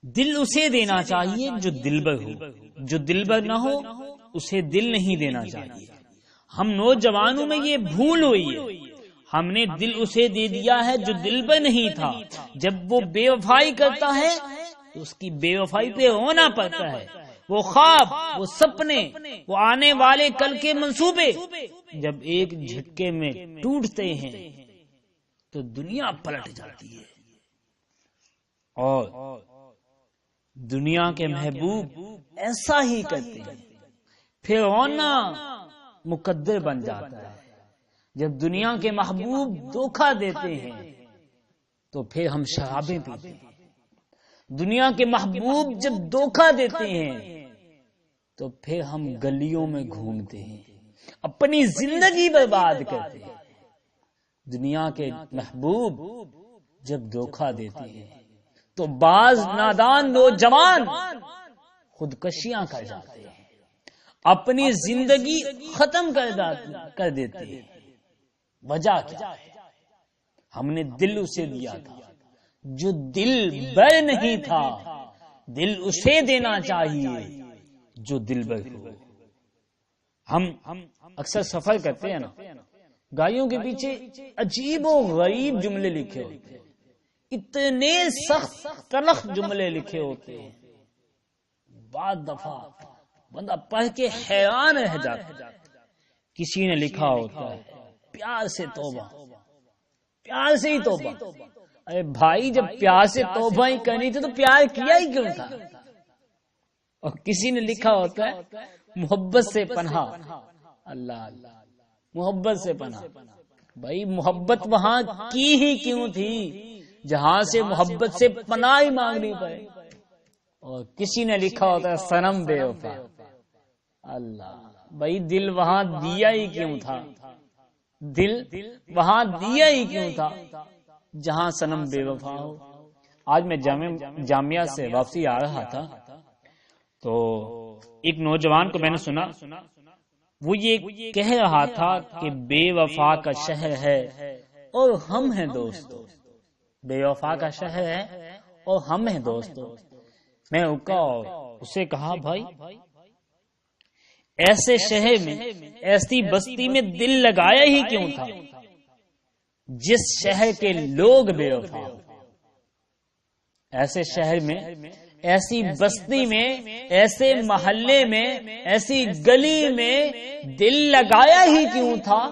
دل اسے دینا چاہیے جو دلبر ہو، جو دلبر نہ ہو اسے دل نہیں دینا چاہیے۔ ہم نوجوانوں میں یہ بھول ہوئی ہے، ہم نے دل اسے دے دیا ہے جو دلبر نہیں تھا۔ جب وہ بے وفائی کرتا ہے تو اس کی بے وفائی پہ رونا پڑتا ہے۔ وہ خواب، وہ سپنے، وہ آنے والے کل کے منصوبے جب ایک جھٹکے میں ٹوٹتے ہیں تو دنیا پلٹ جاتی ہے۔ اور دنیا کے محبوب ایسا ہی کرتے ہیں، پھر رونا مقدر بن جاتا ہے۔ جب دنیا کے محبوب دھوکہ دیتے ہیں تو پھر ہم شرابیں پیتے ہیں۔ دنیا کے محبوب جب دھوکہ دیتے ہیں تو پھر ہم گلیوں میں گھومتے ہیں، اپنی زندگی برباد کرتے ہیں۔ دنیا کے محبوب جب دھوکہ دیتے ہیں تو بعض نادان نوجوان خودکشیاں کر جاتے ہیں، اپنی زندگی ختم کر دیتے ہیں۔ وجہ کیا ہے؟ ہم نے دل اسے دیا تھا جو دل بر نہیں تھا۔ دل اسے دینا چاہیے جو دل بر ہو۔ ہم اکثر سفر کرتے ہیں نا، گاڑیوں کے پیچھے عجیب و غریب جملے لکھے ہوتے ہیں، اتنے سخت تلخ جملے لکھے ہوتے ہیں، بعض دفعہ بندہ پڑھ کے حیران رہ جاتا ہے۔ کسی نے لکھا ہوتا ہے پیار سے توبہ، پیار سے ہی توبہ۔ ارے بھائی، جب پیار سے توبہ ہی کرنی تھی تو پیار کیا ہی کیوں تھا؟ اور کسی نے لکھا ہوتا ہے محبت سے پناہ، اللہ اللہ، محبت سے پناہ۔ بھائی محبت وہاں کی ہی کیوں تھی جہاں سے محبت سے پناہ ہی مانگنی پڑے؟ اور کسی نے لکھا ہوتا ہے صنم بے وفا، اللہ، بھائی دل وہاں دیا ہی کیوں تھا؟ دل وہاں دیا ہی کیوں تھا جہاں صنم بے وفا ہو؟ آج میں جامعہ سے واپسی آ رہا تھا تو ایک نوجوان کو میں نے سنا، وہ یہ کہہ رہا تھا کہ بے وفا کا شہر ہے اور ہم ہیں دوستو، بے وفا کا شہر ہے اور ہم ہیں دوستو۔ میں رکا اور اسے کہا بھائی ایسے شہر میں، ایسی بستی میں دل لگایا ہی کیوں تھا جس شہر کے لوگ بے وفا ہو؟ ایسے شہر میں، ایسی بستی میں، ایسے محلے میں، ایسی گلی میں دل لگایا ہی کیوں تھا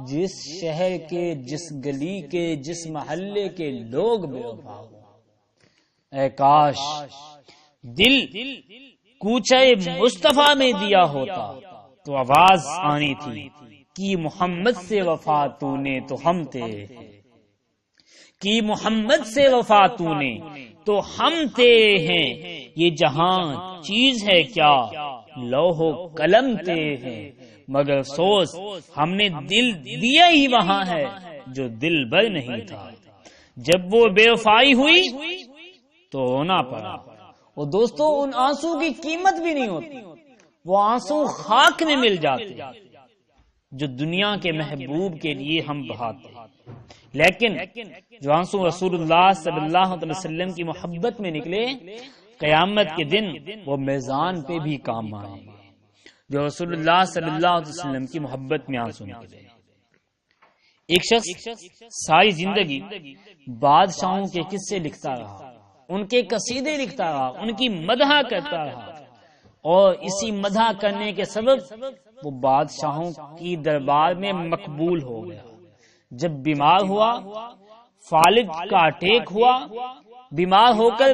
جس شہر کے، جس گلی کے، جس محلے کے لوگ بے وفا ہو؟ اے کاش دل کوچے مصطفیٰ میں دیا ہوتا تو آواز آنی تھی کہ محمد سے وفا تو نے تو ہم تیرے ہیں، کہ محمد سے وفا تو نے تو ہم تیرے ہیں۔ یہ جہاں چیز ہے کیا لوح و قلم تیرے ہیں، مگر افسوس ہم نے دل دیا ہی وہاں ہے جو دل بر نہیں تھا۔ جب وہ بے وفائی ہوئی تو رونا پڑا۔ اور دوستو ان آنسو کی قیمت بھی نہیں ہوتی، وہ آنسو خاک میں مل جاتے جو دنیا کے محبوب کے لیے ہم بہاتے۔ لیکن جو آنسو رسول اللہ صلی اللہ علیہ وسلم کی محبت میں نکلے، قیامت کے دن وہ میزان پہ بھی کام آئیں گے۔ جو رسول اللہ صلی اللہ علیہ وسلم کی محبت میں آنسو نکلے۔ ایک شخص ساری زندگی بادشاہوں کے قصے لکھتا رہا، ان کے قصیدے لکھتا رہا، ان کی مدح کرتا رہا، اور اسی مدح کرنے کے سبب وہ بادشاہوں کی دربار میں مقبول ہو گیا۔ جب بیمار ہوا، فالج کا اٹیک ہوا، بیمار ہو کر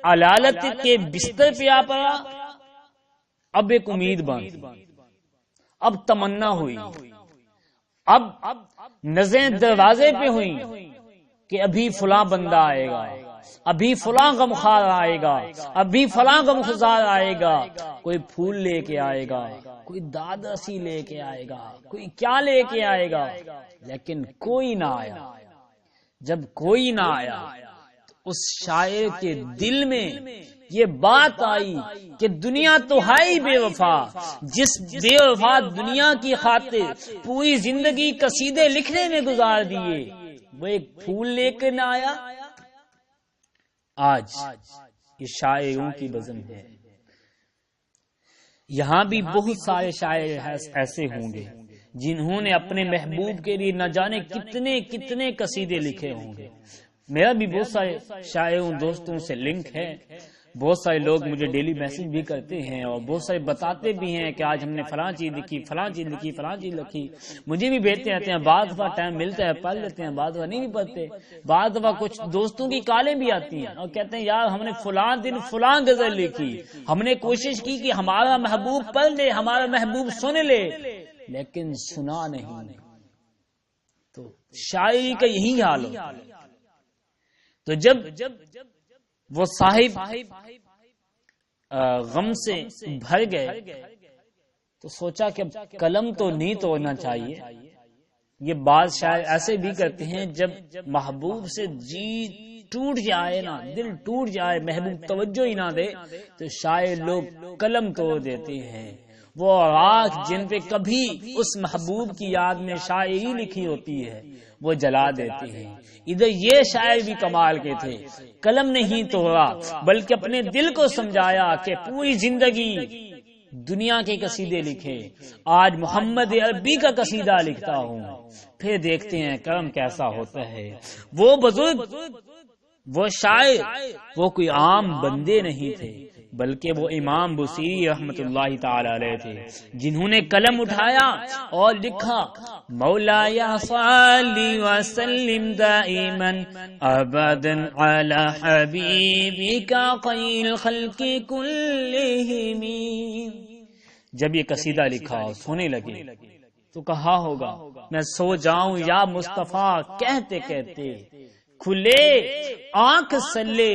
علالت کے بستر پہ آ پڑا، اب ایک امید بانی، اب تمنا ہوئی، اب نظریں دروازے پہ ہوئیں کہ ابھی فلاں بندہ آئے گا، ابھی فلاں غمخوار آئے گا، ابھی فلاں غمخوار آئے گا، کوئی پھول لے کے آئے گا، کوئی داد رسی لے کے آئے گا، کوئی کیا لے کے آئے گا، لیکن کوئی نہ آیا۔ جب کوئی نہ آیا تو اس شاعر کے دل میں یہ بات آئی کہ دنیا تو ہے ہی بے وفا، جس بے وفا دنیا کی خاطر پوری زندگی قصیدے لکھنے میں گزار دیے، وہ ایک پھول لے کے نہ آیا۔ آج یہ شاعروں کی بزم ہے. یہاں بھی بہت سارے شاعر ایسے ہوں گے جنہوں نے اپنے محبوب کے لیے نہ جانے کتنے کتنے قصیدے لکھے ہوں گے. میرا بھی بہت سارے شاعروں دوستوں سے لنک ہے. بہت سارے لوگ مجھے ڈیلی میسج بھی کرتے ہیں اور بہت سارے بتاتے بھی ہیں کہ آج ہم نے فلاں چیز لکھی، فلاں چیز لکھی، فلاں چیز لکھی. مجھے بھی بھیجتے رہتے ہیں. بعض دفعہ ٹائم ملتا ہے پڑھ لیتے ہیں، بعض دفعہ نہیں بھی پڑھتے. بعض دفعہ کچھ دوستوں کی کالیں بھی آتی ہیں اور کہتے ہیں یار ہم نے فلاں دن فلاں غزل لکھی، ہم نے کوشش کی کہ ہمارا محبوب پڑھ لے، ہمارا محبوب سن لے، لیکن سنا نہیں. تو شاعری کا یہی حال ہو. تو جب وہ صاحب غم سے بھر گئے تو سوچا کہ قلم تو نہیں توڑنا چاہیے. یہ بعض شاعر ایسے بھی کرتے ہیں جب محبوب سے جی ٹوٹ جائے نا، دل ٹوٹ جائے، محبوب توجہ ہی نہ دے تو شاعر لوگ قلم توڑ دیتے ہیں. وہ راکھ جن پہ کبھی اس محبوب کی یاد میں شاعری لکھی ہوتی ہے وہ جلا دیتے ہیں. ادھر یہ شاعر بھی کمال کے تھے، قلم نہیں توڑا بلکہ اپنے دل کو سمجھایا کہ پوری زندگی دنیا کے قصیدے لکھے، آج محمد عربی کا قصیدہ لکھتا ہوں. پھر دیکھتے ہیں کرم کیسا ہوتا ہے. وہ بزرگ، وہ شاعر، وہ کوئی عام بندے نہیں تھے بلکہ وہ امام بصیری رحمت اللہ تعالی علیہ تھے جنہوں نے قلم اٹھایا اور لکھا مولا یا صلی وسلم دائما ابدا علی حبیبک خیر الخلق کلہم. جب یہ قصیدہ لکھا اور سونے لگے تو کہا ہوگا میں سو جاؤں یا مصطفیٰ کہتے کہتے، کھلے آنکھ سلے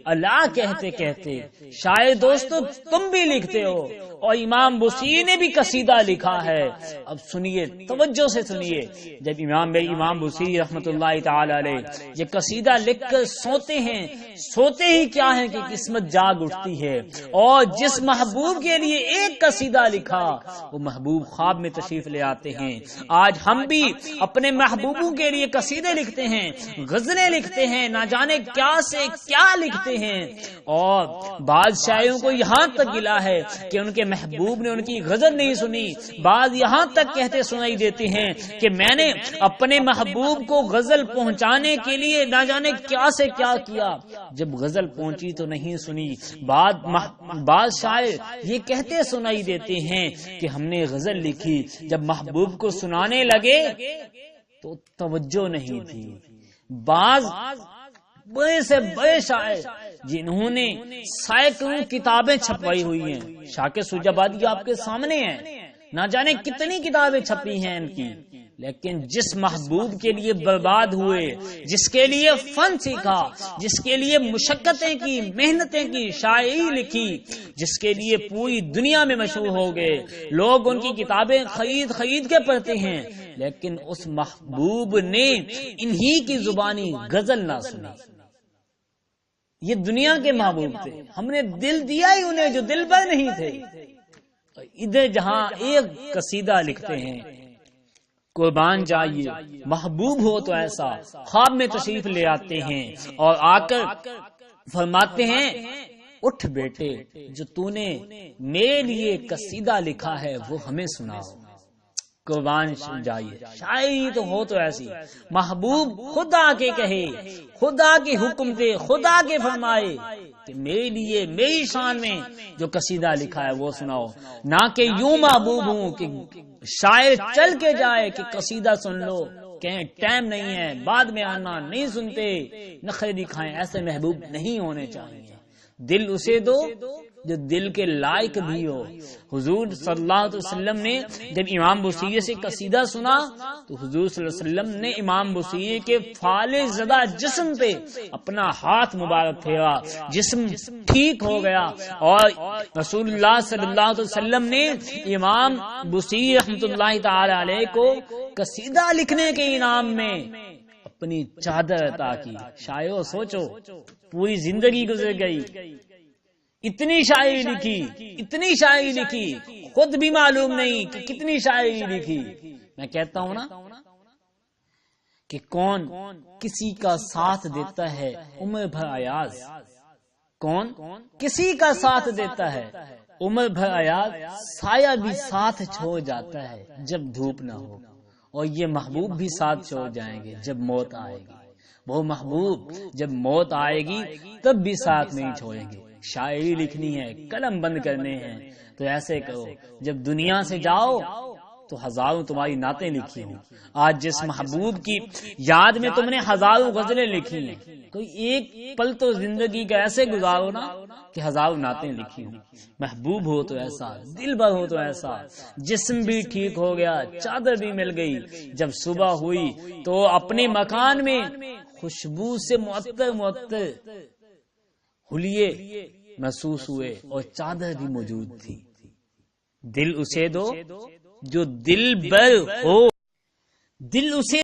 اللہ کہتے کہتے. شاعر دوستو تم بھی لکھتے ہو اور امام بصیری نے بھی قصیدہ لکھا ہے. اب سنیے، توجہ سے سنیے. جب امام بصیری رحمت اللہ تعالی علیہ یہ قصیدہ لکھ کر سوتے ہیں، سوتے ہی کیا ہے کہ قسمت جاگ اٹھتی ہے اور جس محبوب کے لیے ایک قصیدہ لکھا وہ محبوب خواب میں تشریف لے آتے ہیں. آج ہم بھی اپنے محبوبوں کے لیے قصیدے لکھتے ہیں، غزلیں لکھتے ہیں، نہ جانے کیا سے کیا لکھتے ہیں. اور بعض شاعروں کو یہاں تک گلا ہے کہ ان کے محبوب نے ان کی غزل نہیں سنی. بعض یہاں تک کہتے سنائی دیتے ہیں کہ میں نے اپنے محبوب کو غزل پہنچانے کے لیے نہ جانے کیا سے کیا کیا، جب غزل پہنچی تو نہیں سنی. بعض شاعر یہ کہتے سنائی دیتے ہیں کہ ہم نے غزل لکھی، جب محبوب کو سنانے لگے تو توجہ نہیں تھی. بعض بڑے سے بڑے شاعر جنہوں نے سینکڑوں کتابیں چھپوائی ہوئی ہیں، شاکر سوجابادی آپ کے سامنے ہیں، نہ جانے کتنی کتابیں چھپی ہیں ان کی، لیکن جس محبوب کے لیے برباد ہوئے، جس کے لیے فن سیکھا، جس کے لیے مشقتیں کی، محنتیں کی، شاعری لکھی، جس کے لیے پوری دنیا میں مشہور ہو گئے، لوگ ان کی کتابیں خرید خرید کے پڑھتے ہیں، لیکن اس محبوب نے انہی کی زبانی غزل نہ سنی. یہ دنیا کے محبوب تھے، ہم نے دل دیا ہی انہیں جو دل بھر نہیں تھے. ادھر جہاں ایک قصیدہ لکھتے ہیں، قربان جائیے محبوب ہو تو ایسا خواب میں تشریف لے آتے ہیں اور آ کر فرماتے ہیں اٹھ بیٹے جو تو نے میرے لیے قصیدہ لکھا ہے وہ ہمیں سناؤ. قربان جائیے شاعری تو ہو تو ایسی، محبوب خدا کے کہے، خدا کے حکم دے، خدا کے فرمائے کہ میرے لیے میری شان میں جو قصیدہ لکھا ہے وہ سناؤ. نہ کہ یوں محبوب ہوں کہ شاعر چل کے جائے کہ قصیدہ سن لو، کہیں ٹائم نہیں ہے، بعد میں آنا، نہیں سنتے، نخرے دکھائیں. ایسے محبوب نہیں ہونے چاہیے. دل اسے دو جو دل کے لائق بھی ہو. حضور صلی اللہ علیہ وسلم نے جب امام بصیری سے قصیدہ سنا تو حضور صلی اللہ علیہ وسلم نے امام بصیری کے فالج زدہ جسم پہ اپنا ہاتھ مبارک پھیرا، جسم ٹھیک ہو گیا، اور رسول اللہ صلی اللہ علیہ وسلم نے امام بصیری رحمۃ اللہ تعالی علیہ کو قصیدہ لکھنے کے انعام میں اپنی چادر عطا کی. شاعرو سوچو، پوری زندگی گزر گئی، اتنی شاعری لکھی، اتنی شاعری لکھی، خود بھی معلوم نہیں کہ کتنی شاعری لکھی. میں کہتا ہوں نا کہ کون کسی کا ساتھ دیتا ہے عمر بھر ایاز، کون؟ کسی کا ساتھ دیتا ہے عمر بھر آیات، سایہ بھی ساتھ چھوڑ جاتا ہے جب دھوپ نہ ہو، اور یہ محبوب بھی ساتھ چھوڑ جائیں گے جب موت آئے گی۔ وہ محبوب جب موت آئے گی تب بھی ساتھ نہیں چھوڑیں گے۔ شاعری لکھنی ہے، قلم بند کرنے ہیں تو ایسے کرو، جب دنیا سے جاؤ تو ہزاروں تمہاری نعتیں لکھی ہوں۔ آج جس محبوب کی یاد میں تم نے ہزاروں غزلیں لکھی ہیں، کوئی ایک پل تو زندگی کا ایسے گزارو نا کہ ہزاروں نعتیں لکھی ہوں۔ محبوب ہو تو ایسا، دل بھر ہو تو ایسا، جسم بھی ٹھیک ہو گیا، چادر بھی مل گئی، جب صبح ہوئی تو اپنے مکان میں خوشبو سے معطر معطر حلیے محسوس ہوئے اور چادر بھی موجود تھی۔ دل اسے دو جو دل بر ہو، دل اسے